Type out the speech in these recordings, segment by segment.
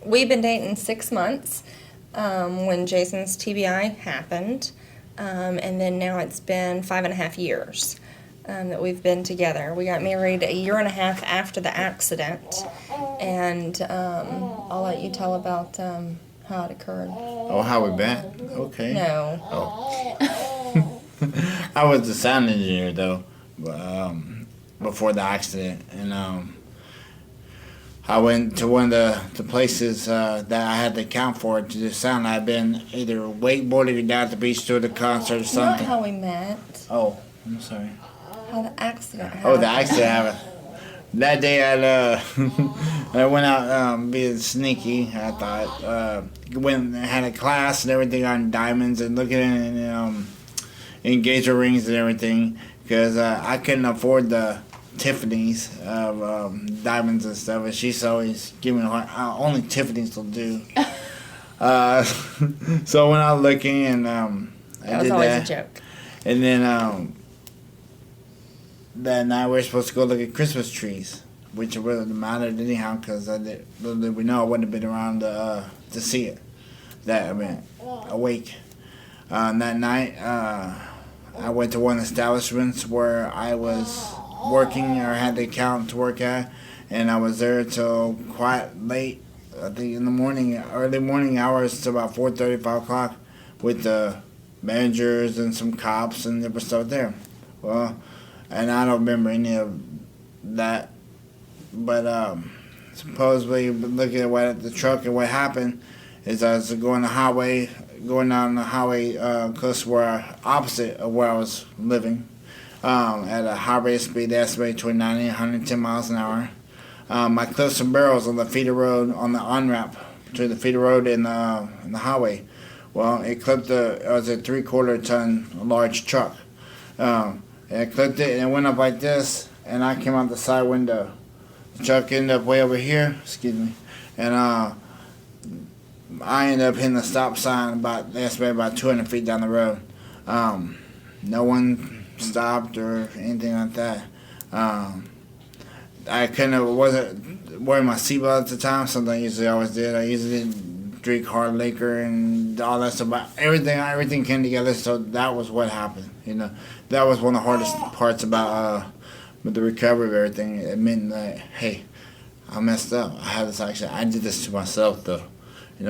we've been dating 6 months when Jason's TBI happened, and then now it's been 5.5 years that we've been together. We got married a year and a half after the accident, and I'll let you tell about how it occurred. Oh, how we met? Okay. No. Oh. I was the sound engineer, though, before the accident, and I went to one of the places that I had to account for to do sound. I'd been either wakeboarding or down at the beach to the concert or something. Not how we met. Oh, I'm sorry. How the accident happened. Oh, the accident happened. That day I went out being sneaky, I thought. Went and had a class and everything on diamonds and looking at engagement rings and everything because I couldn't afford the Tiffany's of diamonds and stuff, and she's always giving me a hard, only Tiffany's will do. So I went out looking, and I that was did always that. a joke. And then that night we were supposed to go look at Christmas trees, which really mattered anyhow because we know I wouldn't have been around to see it. Awake. That night, I went to one of the establishments where I was working or had the account to work at, and I was there till quite late, I think in the morning, early morning hours to about 4:30, 5 o'clock with the managers and some cops and there was stuff there. Well, and I don't remember any of that, but supposedly looking at the truck and what happened is I was going down the highway close to opposite of where I was living. At a high rate of speed, estimated between 90 and 110 miles an hour. I clipped some barrels on the feeder road, on the on-ramp between the feeder road and the highway. Well, it clipped it was a 3/4 ton large truck. And it clipped it and it went up like this, and I came out the side window. The truck ended up way over here, and I ended up hitting the stop sign estimated about 200 feet down the road. No one stopped or anything like that. I wasn't wearing my seatbelt at the time, something I usually always did. I usually didn't drink hard liquor and all that stuff, but everything came together, so that was what happened. That was one of the hardest parts about the recovery of everything, admitting that, hey, I messed up. I had this accident. I did this to myself, though.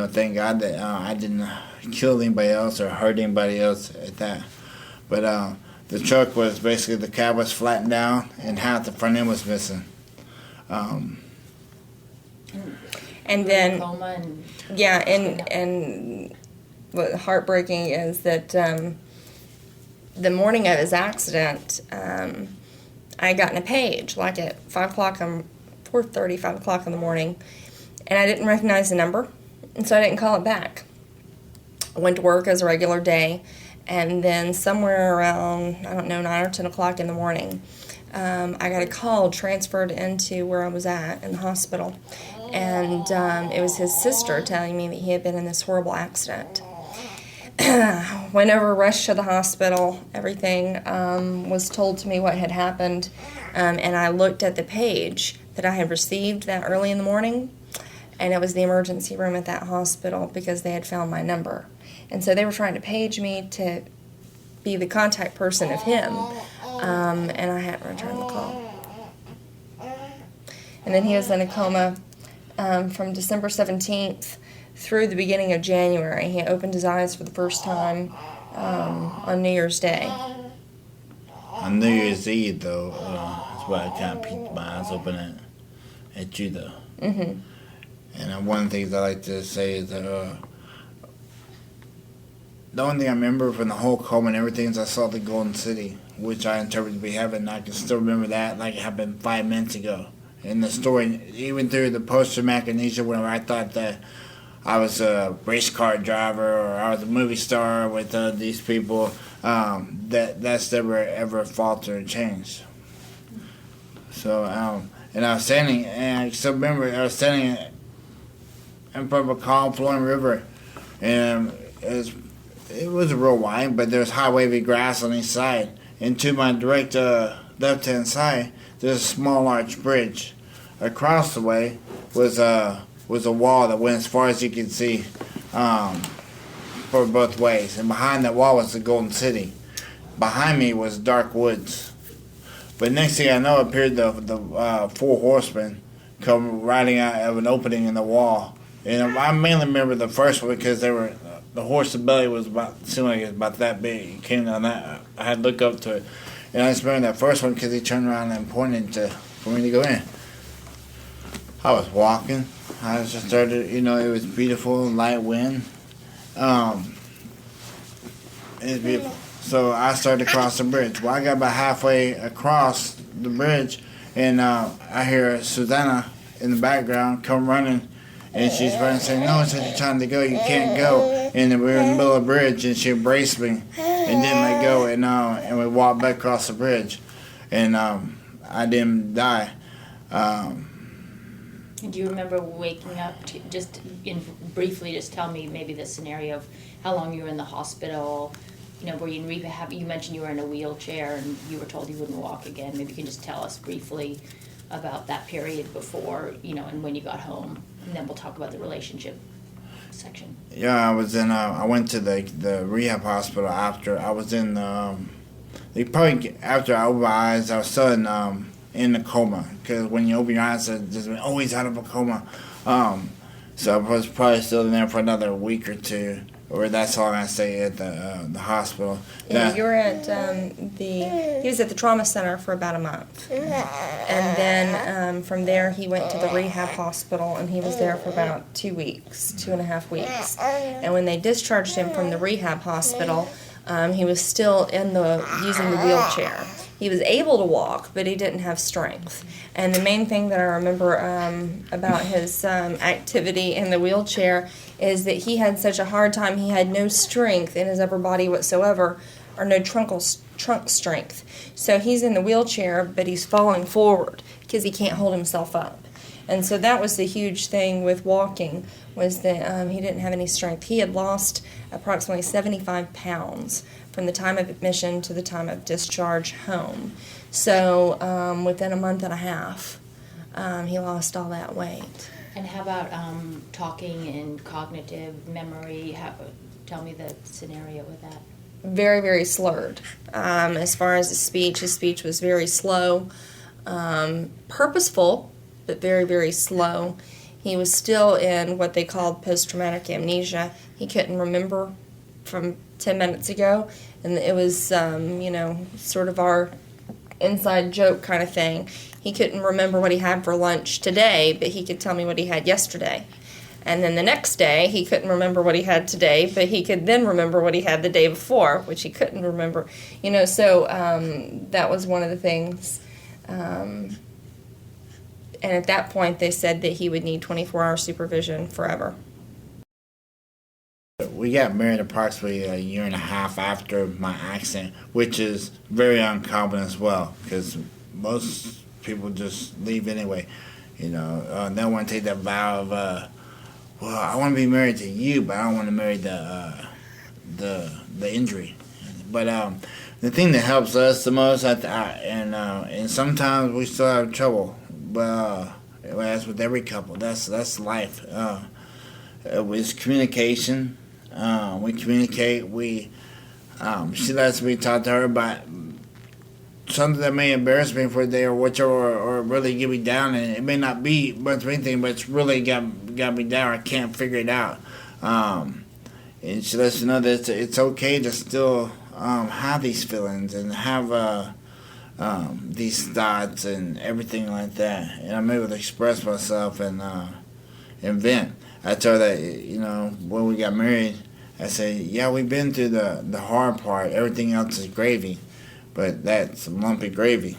Thank God that I didn't kill anybody else or hurt anybody else at that. But the truck was basically, the cab was flattened down and half the front end was missing. And then, and what heartbreaking is that the morning of his accident, I had gotten a page like at 4:30, 5 o'clock in the morning, and I didn't recognize the number, and so I didn't call it back. I went to work as a regular day. And then somewhere around, 9 or 10 o'clock in the morning, I got a call transferred into where I was at in the hospital. And it was his sister telling me that he had been in this horrible accident. Went over, rushed to the hospital. Everything was told to me what had happened. And I looked at the page that I had received that early in the morning. And it was the emergency room at that hospital because they had found my number. And so they were trying to page me to be the contact person of him, and I hadn't returned the call. And then he was in a coma from December 17th through the beginning of January. He opened his eyes for the first time on New Year's Day. On New Year's Eve, though, that's why I kind of peeked my eyes open at you, though. Mm-hmm. And one of the things I like to say is that the only thing I remember from the whole coma and everything is I saw the Golden City, which I interpreted to be heaven. I can still remember that like it happened 5 minutes ago. And the story, even through the post-traumatic amnesia, where I thought that I was a race car driver or I was a movie star with these people, that's never ever faltered or changed. So, and I was standing, and I still remember I was standing in front of a calm flowing river, and it was real wide, but there's high wavy grass on each side. And to my direct left-hand side, there's a small arch bridge. Across the way was was a wall that went as far as you could see, for both ways. And behind that wall was the Golden City. Behind me was dark woods. But next thing I know, appeared the 4 horsemen come riding out of an opening in the wall. And I mainly remember the first one because the horse's belly was seemed like it was about that big. It came down that. I had to look up to it. And I just remember that first one because he turned around and pointed for me to go in. I was walking. I just started, it was beautiful, light wind. It was beautiful. So I started to cross the bridge. Well, I got about halfway across the bridge, and I hear Susanna in the background come running, and she's running saying, "No, it's your time to go. You can't go." And then we were in the middle of the bridge, and she embraced me and didn't let go, and we walked back across the bridge, and I didn't die. Do you remember waking up to briefly just tell me maybe the scenario of how long you were in the hospital? Were you in rehab? You mentioned you were in a wheelchair and you were told you wouldn't walk again. Maybe you can just tell us briefly about that period before, and when you got home. And then we'll talk about the relationship section. Yeah, I was in. I went to the rehab hospital after I was in. After I opened my eyes, I was still in a coma because when you open your eyes, it's just always out of a coma. So I was probably still in there for another week or two. Or that's how long I stayed at the hospital. Yeah, you were at he was at the trauma center for about a month. And then from there he went to the rehab hospital and he was there for about 2 weeks, 2.5 weeks. And when they discharged him from the rehab hospital, he was still using the wheelchair. He was able to walk, but he didn't have strength. And the main thing that I remember about his activity in the wheelchair is that he had such a hard time. He had no strength in his upper body whatsoever, or no trunk strength. So he's in the wheelchair, but he's falling forward because he can't hold himself up. And so that was the huge thing with walking, was that he didn't have any strength. He had lost approximately 75 pounds from the time of admission to the time of discharge home. So within a month and a half, he lost all that weight. And how about talking and cognitive memory? Tell me the scenario with that. Very, very slurred. As far as his speech was very slow, purposeful, but very, very slow. He was still in what they called post-traumatic amnesia. He couldn't remember from 10 minutes ago, and it was, sort of our inside joke kind of thing. He couldn't remember what he had for lunch today, but he could tell me what he had yesterday. And then the next day, he couldn't remember what he had today, but he could then remember what he had the day before, which he couldn't remember. So that was one of the things. And at that point, they said that he would need 24-hour supervision forever. We got married approximately a year and a half after my accident, which is very uncommon as well, because most people just leave anyway. They don't want to take that vow of, I want to be married to you, but I don't want to marry the injury. But the thing that helps us the most, and sometimes we still have trouble, but as with every couple, that's life. It's communication. We communicate. She lets me talk to her about something that may embarrass me for a day or whichever, or really get me down, and it may not be much of anything, but it's really got me down. I can't figure it out. And she lets me know that it's okay to still have these feelings and have these thoughts and everything like that. And I'm able to express myself and vent. I told her that, when we got married, I said, yeah, we've been through the hard part. Everything else is gravy. But that's lumpy gravy.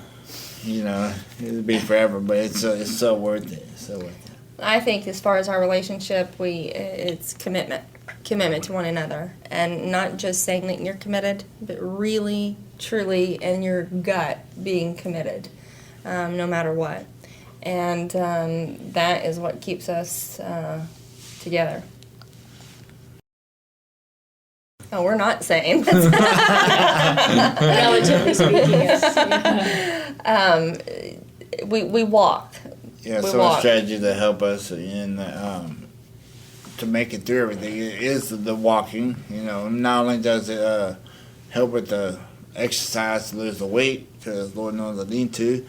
It'll be forever, but it's so worth it. So worth it. I think as far as our relationship, it's commitment to one another. And not just saying that you're committed, but really, truly, in your gut, being committed, no matter what. And that is what keeps us together. Oh, we're not saying. Relatively speaking, yes. We walk. Yeah, We so a walk. strategy to help us in to make it through everything is the walking. Not only does it help with the exercise to lose the weight, because Lord knows I need to.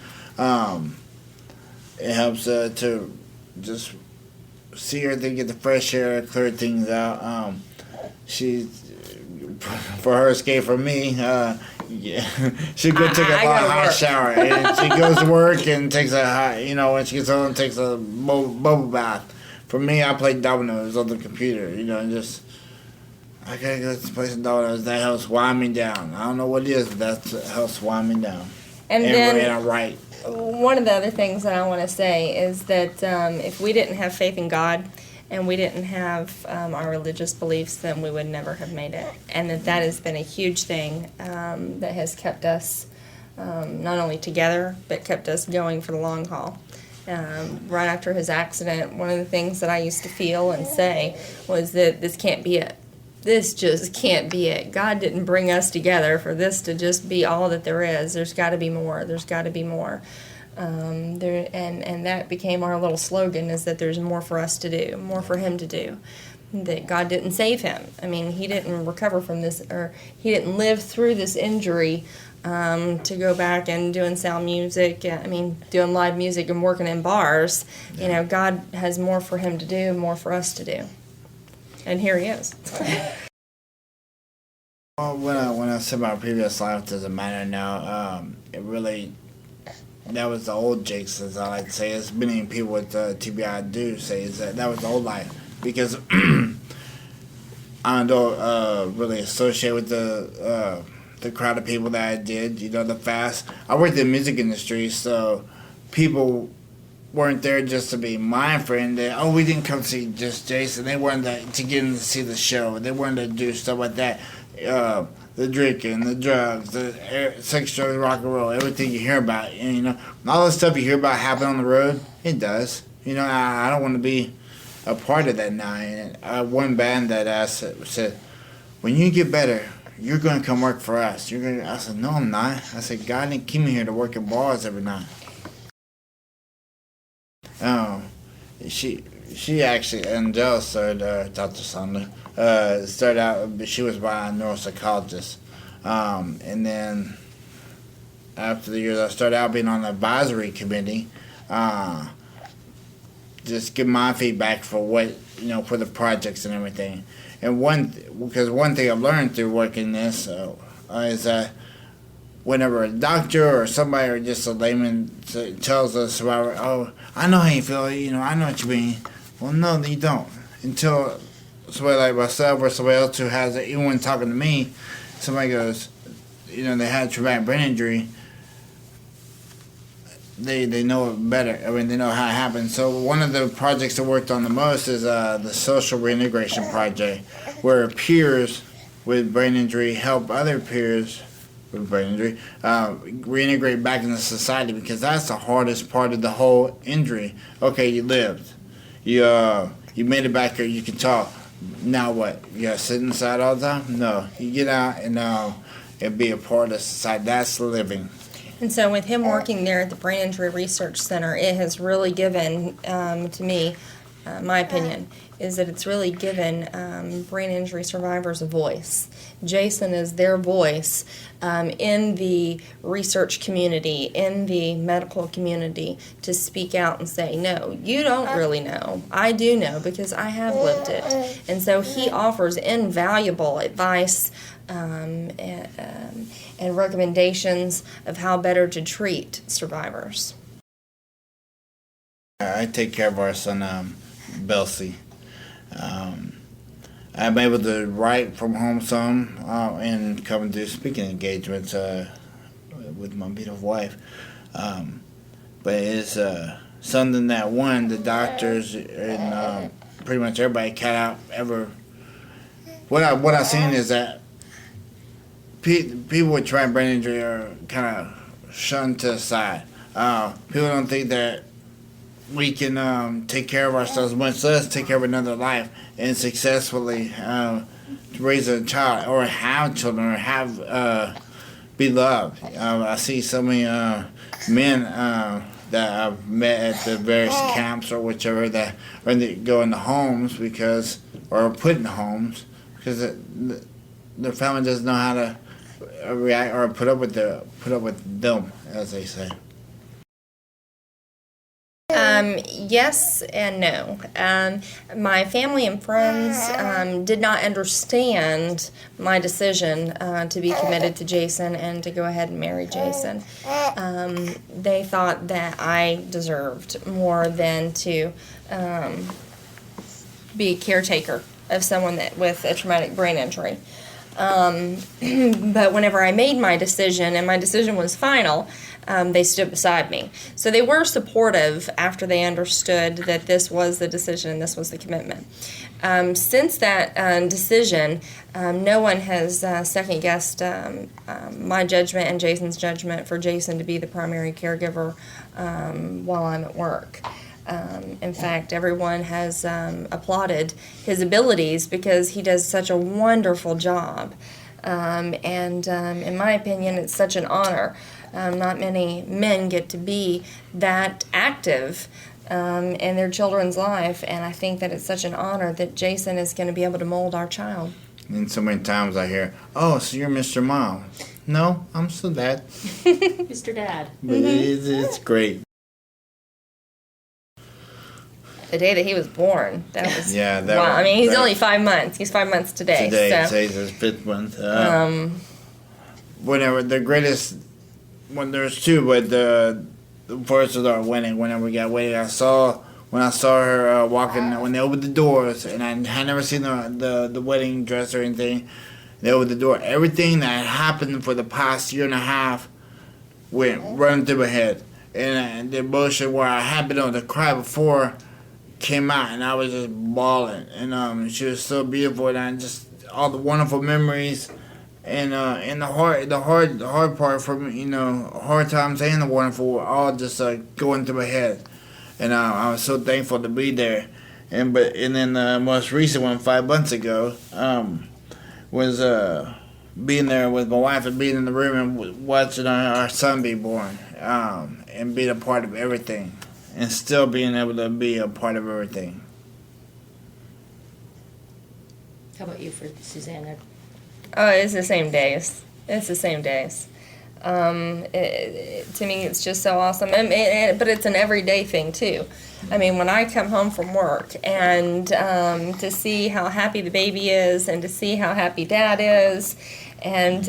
It helps to just see everything, get the fresh air, clear things out. She, for her escape from me, she go take a I go to hot work. shower, and she goes to work and takes a hot, when she gets home, takes a bubble bath. For me, I play dominoes on the computer, and just I gotta go play some dominoes. That helps wind me down. I don't know what it is, but that helps wind me down. And And then I write. one of the other things that I want to say is that if we didn't have faith in God and we didn't have our religious beliefs, then we would never have made it. And that has been a huge thing that has kept us not only together, but kept us going for the long haul. Right after his accident, one of the things that I used to feel and say was that this can't be it. This just can't be it. God didn't bring us together for this to just be all that there is. There's got to be more. There's got to be more. And that became our little slogan, is that there's more for us to do, more for him to do. That God didn't save him. I mean, he didn't recover from this, or he didn't live through this injury to go back and doing sound music, doing live music and working in bars. Yeah. God has more for him to do, more for us to do. And here he is. Well, when I said my previous life doesn't matter now, it really, that was the old Jakes, as I like to say. As many people with TBI do say, is that was the old life. Because I don't really associate with the crowd of people that I did, the fast. I worked in the music industry, so people weren't there just to be my friend. We didn't come see just Jason. They wanted to get in to see the show. They wanted to do stuff like that. The drinking, the drugs, the sex, drugs, rock and roll, everything you hear about. And, all the stuff you hear about happen on the road, it does. I don't want to be a part of that now. And one band that said, when you get better, you're going to come work for us. I said, no, I'm not. I said, God didn't keep me here to work in bars every night. She actually, Angela started, Dr. Sander, started out, she was by a neuropsychologist. And then after the years, I started out being on the advisory committee, just give my feedback for what, for the projects and everything. And because one thing I've learned through working this is that whenever a doctor or somebody or just a layman tells us about, I know how you feel, I know what you mean. Well, no, you don't. Until somebody like myself or somebody else who has it, even when talking to me, somebody goes, they had a traumatic brain injury, they know it better. They know how it happened. So one of the projects I worked on the most is the social reintegration project, where peers with brain injury help other peers with brain injury reintegrate back into society, because that's the hardest part of the whole injury. Okay, you lived. You made it back here, you can talk. Now what? You gotta sit inside all the time? No. You get out and be a part of society. That's living. And so with him working there at the Brain Injury Research Center, it has really given, to me, my opinion, is that it's really given brain injury survivors a voice. Jason is their voice in the research community, in the medical community, to speak out and say, no, you don't really know. I do know, because I have lived it. And so he offers invaluable advice and recommendations of how better to treat survivors. I take care of our son, Belcy. I'm able to write from home some and come and do speaking engagements with my beautiful wife. But it's something that, the doctors and pretty much everybody cut out ever. What I've seen is that people with traumatic brain injury are kind of shunned to the side. People don't think that we can take care of ourselves, much less take care of another life and successfully raise a child or have children or have be loved. I see so many men that I've met at the various camps or whichever that, or they go into homes or put in homes because their family doesn't know how to react or put up with them, as they say. Yes and no. My family and friends did not understand my decision to be committed to Jason and to go ahead and marry Jason. They thought that I deserved more than to be a caretaker of someone with a traumatic brain injury. But whenever I made my decision, and my decision was final, they stood beside me. So they were supportive after they understood that this was the decision and this was the commitment. Since that decision, no one has second-guessed my judgment and Jason's judgment for Jason to be the primary caregiver while I'm at work. In fact, everyone has applauded his abilities because he does such a wonderful job. And in my opinion, it's such an honor. Not many men get to be that active in their children's life, and I think that it's such an honor that Jason is going to be able to mold our child. And so many times I hear, "Oh, so you're Mr. Mom." No, I'm still Dad. Mr. Dad. But it's great. The day that he was born, that was that wow. Was, I mean, he's only 5 months. He's 5 months today. Today's his 5th month. Whenever the greatest, when there's two, but the first was our wedding. Whenever we got wedding, when I saw her walking when they opened the doors, and I had never seen the wedding dress or anything. They opened the door. Everything that happened for the past year and a half went running through my head, and the emotion where I had been able to cry before came out, and I was just bawling. And she was so beautiful, and just all the wonderful memories, and the hard part for me, hard times and the wonderful were all just going through my head, and I was so thankful to be there. And then the most recent one 5 months ago was being there with my wife and being in the room and watching our son be born, and being a part of everything. And still being able to be a part of everything. How about you, for Susanna? Oh, it's the same days. It's the same days. To me, it's just so awesome. But it's an everyday thing, too. I mean, when I come home from work and to see how happy the baby is and to see how happy Dad is, and,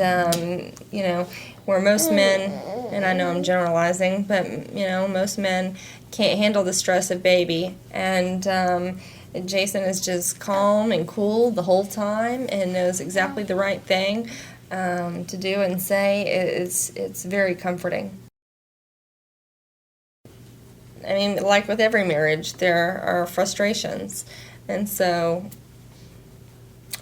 where most men, and I know I'm generalizing, but, most men can't handle the stress of baby. And Jason is just calm and cool the whole time and knows exactly the right thing to do and say. It's very comforting. I mean, like with every marriage, there are frustrations. And so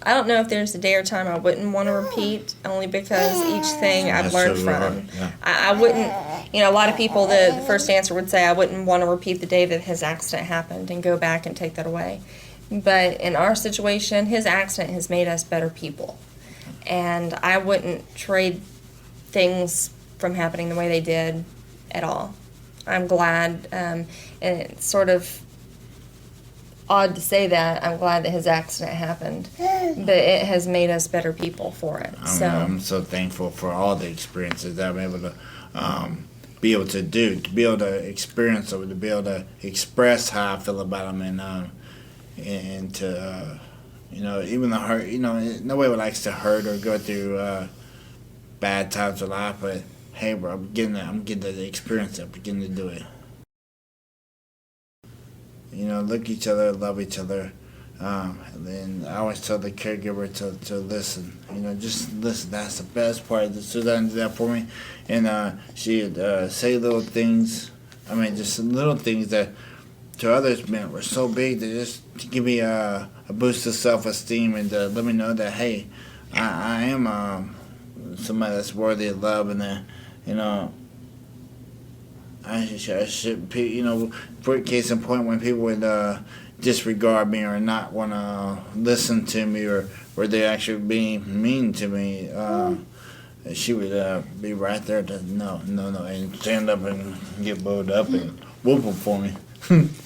I don't know if there's a day or time I wouldn't want to repeat, only because each thing I've learned from. Yeah. I wouldn't, a lot of people, the first answer would say I wouldn't want to repeat the day that his accident happened and go back and take that away. But in our situation, his accident has made us better people. And I wouldn't trade things from happening the way they did at all. I'm glad, and it's sort of odd to say that, I'm glad that his accident happened, but it has made us better people for it. I'm so thankful for all the experiences that I'm able to be able to do, to be able to experience them, to be able to express how I feel about them, and to, even the hurt, nobody likes to hurt or go through bad times of life, but hey, bro, I'm getting the experience. I'm beginning to do it. Look at each other, love each other, and then I always tell the caregiver to listen. Just listen. That's the best part. Suzanne did that for me, and she'd say little things. I mean, just little things that to others meant were so big that just to give me a boost of self-esteem and to let me know that hey, I am somebody that's worthy of love, and that I should, for case in point, when people would disregard me or not want to listen to me or they actually being mean to me, she would be right there to no, and stand up and get bowed up and whoop them for me.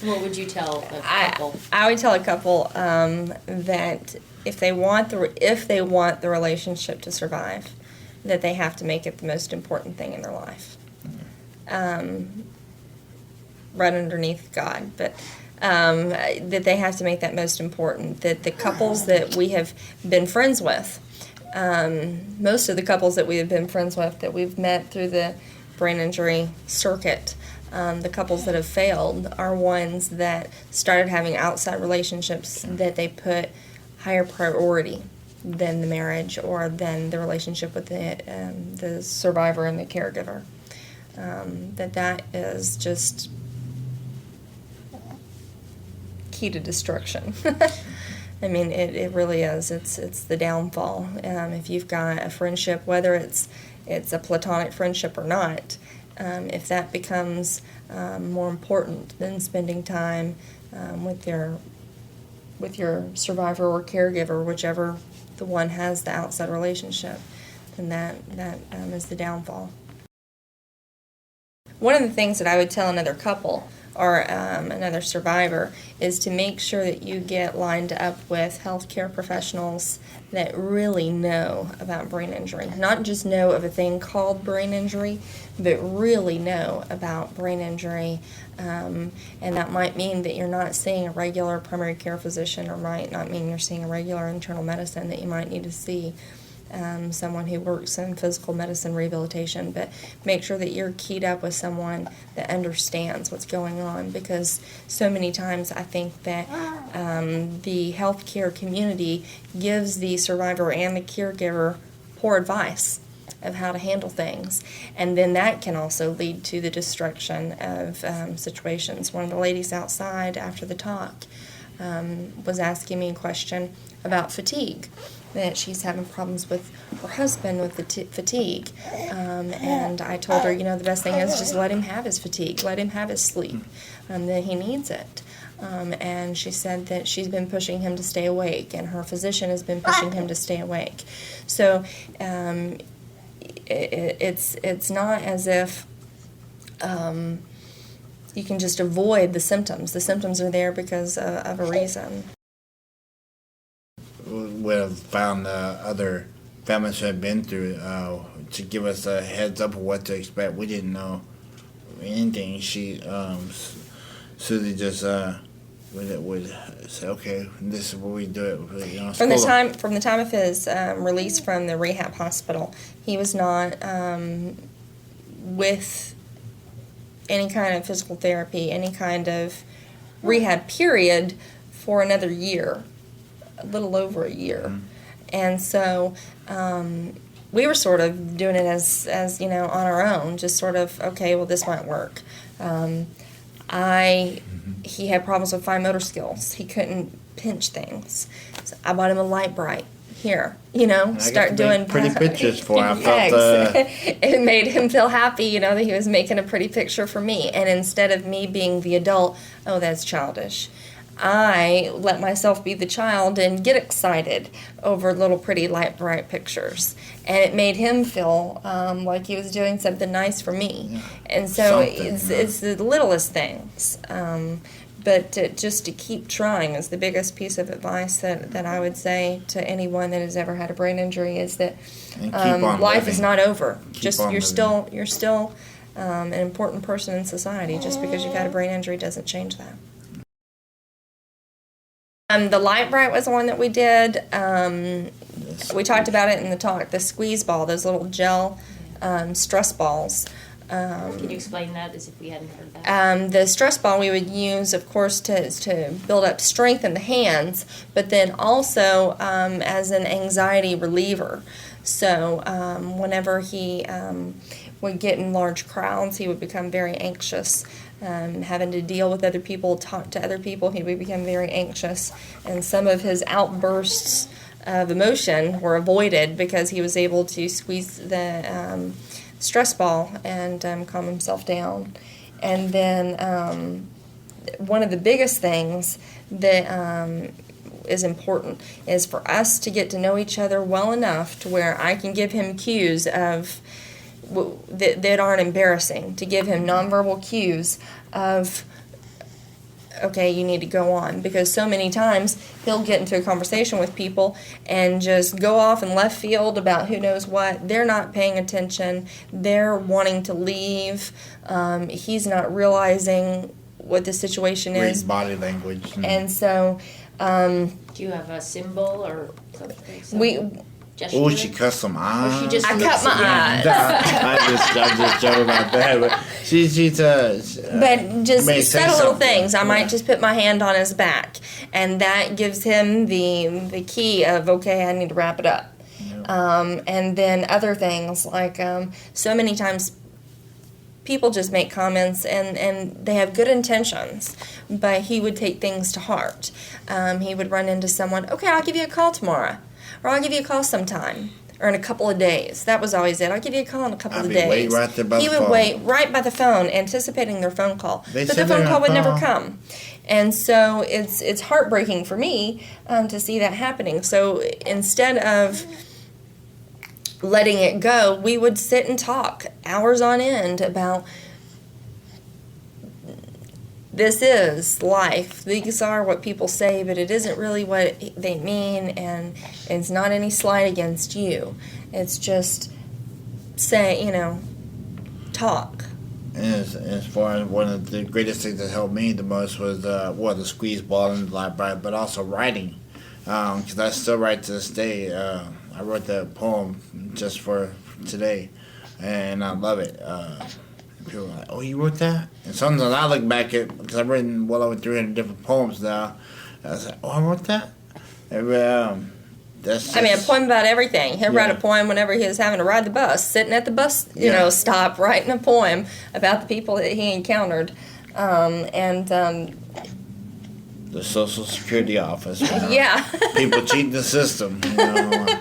What would you tell a couple? I would tell a couple that if they want the relationship to survive, that they have to make it the most important thing in their life. Right underneath God, but that they have to make that most important. That the couples that we have been friends with, most of the couples that we have been friends with, that we've met through the brain injury circuit, the couples that have failed are ones that started having outside relationships that they put higher priority than the marriage or than the relationship with the survivor and the caregiver. That is just key to destruction. I mean, it really is. It's the downfall. If you've got a friendship, whether it's a platonic friendship or not, if that becomes more important than spending time with your survivor or caregiver, whichever the one has the outside relationship, then that is the downfall. One of the things that I would tell another couple or another survivor is to make sure that you get lined up with healthcare professionals that really know about brain injury. Not just know of a thing called brain injury, but really know about brain injury. And that might mean that you're not seeing a regular primary care physician, or might not mean you're seeing a regular internal medicine, that you might need to see someone who works in physical medicine rehabilitation, but make sure that you're keyed up with someone that understands what's going on, because so many times I think that the healthcare community gives the survivor and the caregiver poor advice of how to handle things, and then that can also lead to the destruction of situations. One of the ladies outside after the talk was asking me a question about fatigue, that she's having problems with her husband with the fatigue. And I told her, the best thing is just let him have his fatigue, let him have his sleep, that he needs it. And she said that she's been pushing him to stay awake, and her physician has been pushing him to stay awake. So it's not as if you can just avoid the symptoms. The symptoms are there because of a reason. Would have found other families who had been through to give us a heads up of what to expect. We didn't know anything. Susie just would say, "Okay, this is what we do it." From the time of his release from the rehab hospital, he was not with any kind of physical therapy, any kind of rehab period for another year. A little over a year. Mm-hmm. And so we were sort of doing it as on our own, just sort of, okay, well, this might work. He had problems with fine motor skills. He couldn't pinch things. So I bought him a light bright. Here, start doing pretty pictures for him. It made him feel happy, that he was making a pretty picture for me. And instead of me being the adult, oh, that's childish, I let myself be the child and get excited over little pretty light bright pictures, and it made him feel like he was doing something nice for me. Yeah. And so it's the littlest things, but just to keep trying is the biggest piece of advice that I would say to anyone that has ever had a brain injury, is that life is not over. You're still an important person in society. Just because you've had a brain injury doesn't change that. The light bright was the one that we did. We talked about it in the talk. The squeeze ball, those little gel stress balls. Can you explain that as if we hadn't heard that? The stress ball we would use, of course, to build up strength in the hands, but then also as an anxiety reliever. So whenever he would get in large crowds, he would become very anxious. Having to deal with other people, talk to other people, he would become very anxious. And some of his outbursts of emotion were avoided because he was able to squeeze the stress ball and calm himself down. And then one of the biggest things that is important, is for us to get to know each other well enough to where I can give him cues of that aren't embarrassing, to give him nonverbal cues of, okay, you need to go on. Because so many times he'll get into a conversation with people and just go off in left field about who knows what. They're not paying attention. They're wanting to leave. He's not realizing what the situation Great is. body language. And so Do you have a symbol or something? Oh, she cussed some eyes. Or she just I looks cut my at you? eyes. I'm just joking about that, but she's But just may say subtle little something. things. I Yeah. might just put my hand on his back, and that gives him the key of, okay, I need to wrap it up. And then other things like so many times people just make comments and they have good intentions, but he would take things to heart. He would run into someone, okay, I'll give you a call tomorrow, or I'll give you a call sometime, or in a couple of days. That was always it. I'll give you a call in a couple I'd of be days. waiting right there by He the would phone. wait right by the phone, anticipating their phone call. They But said the phone they're call would gonna never call. come. And so it's heartbreaking for me to see that happening. So instead of letting it go, we would sit and talk hours on end about, this is life. These are what people say, but it isn't really what they mean, and it's not any slight against you. It's just talk. And as far as one of the greatest things that helped me the most was the squeeze ball in the library, but also writing, because I still write to this day. I wrote that poem just for today, and I love it. People are like, "Oh, you wrote that?" And sometimes I look back at, because I've written well over 300 different poems now. I was like, "Oh, I wrote that." And, that's I mean, a poem about everything. He'll write Yeah. a poem whenever he was having to ride the bus, sitting at the bus, Yeah. stop, writing a poem about the people that he encountered. the Social Security office. Yeah. People cheat the system. You know.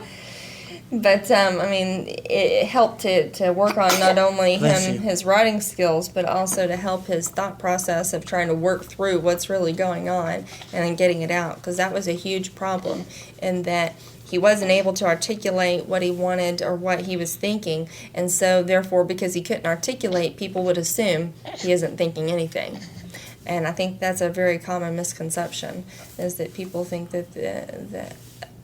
But, it helped to work on not only Bless you. his writing skills, but also to help his thought process of trying to work through what's really going on and then getting it out. Because that was a huge problem, in that he wasn't able to articulate what he wanted or what he was thinking. And so, therefore, because he couldn't articulate, people would assume he isn't thinking anything. And I think that's a very common misconception, is that people think that the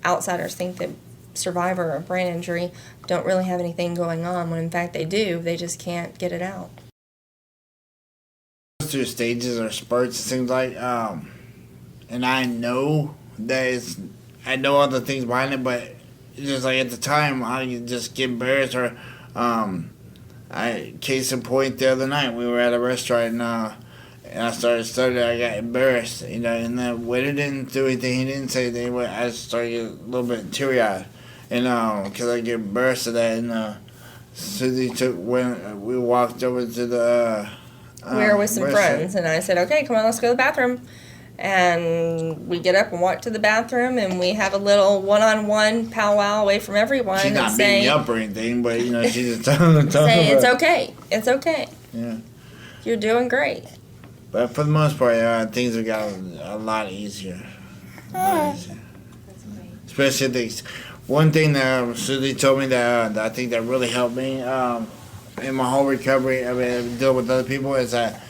outsiders think that survivor of brain injury don't really have anything going on, when in fact they do. They just can't get it out. Through stages or spurts, it seems like, and I know that I know all the things behind it, but it's just like at the time I just get embarrassed. Or case in point, the other night we were at a restaurant and I started studying. I got embarrassed, and the waiter didn't do anything. He didn't say anything, but I just started getting a little bit teary-eyed, because I get embarrassed of that. And Susie when we walked over to the We were with some restaurant. friends, and I said, okay, come on, let's go to the bathroom. And we get up and walk to the bathroom, and we have a little one-on-one powwow away from everyone. She's and not beating say, me up or anything, but she's just telling say, it's okay, it's okay. Yeah, You're doing great. but for the most part, things have gotten a lot easier. That's great. Especially things. One thing that Susie told me that I think that really helped me in my whole recovery, dealing with other people, is that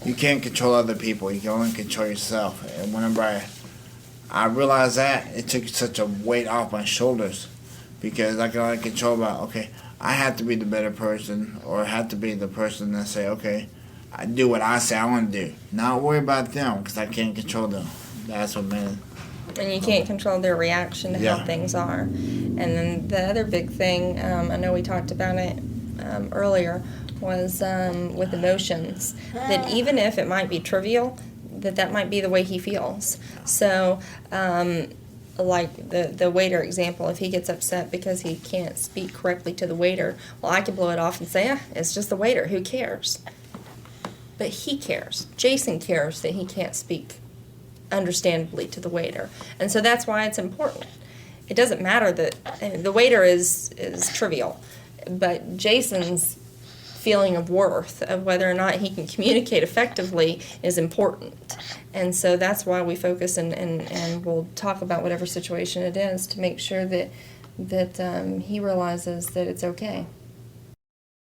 you can't control other people. You can only control yourself. And whenever I realized that, it took such a weight off my shoulders, because I can only control about, okay, I have to be the better person, or I have to be the person that say, okay, I do what I say I want to do. Not worry about them, because I can't control them. That's what made it. And you can't control their reaction to Yeah. how things are. And then the other big thing, I know we talked about it earlier, was with emotions. That even if it might be trivial, that might be the way he feels. So, like the waiter example, if he gets upset because he can't speak correctly to the waiter, well, I could blow it off and say, it's just the waiter, who cares? But he cares. Jason cares that he can't speak understandably to the waiter. And so that's why it's important. It doesn't matter that the waiter is trivial, but Jason's feeling of worth, of whether or not he can communicate effectively, is important. And so that's why we focus and we'll talk about whatever situation it is to make sure that he realizes that it's okay.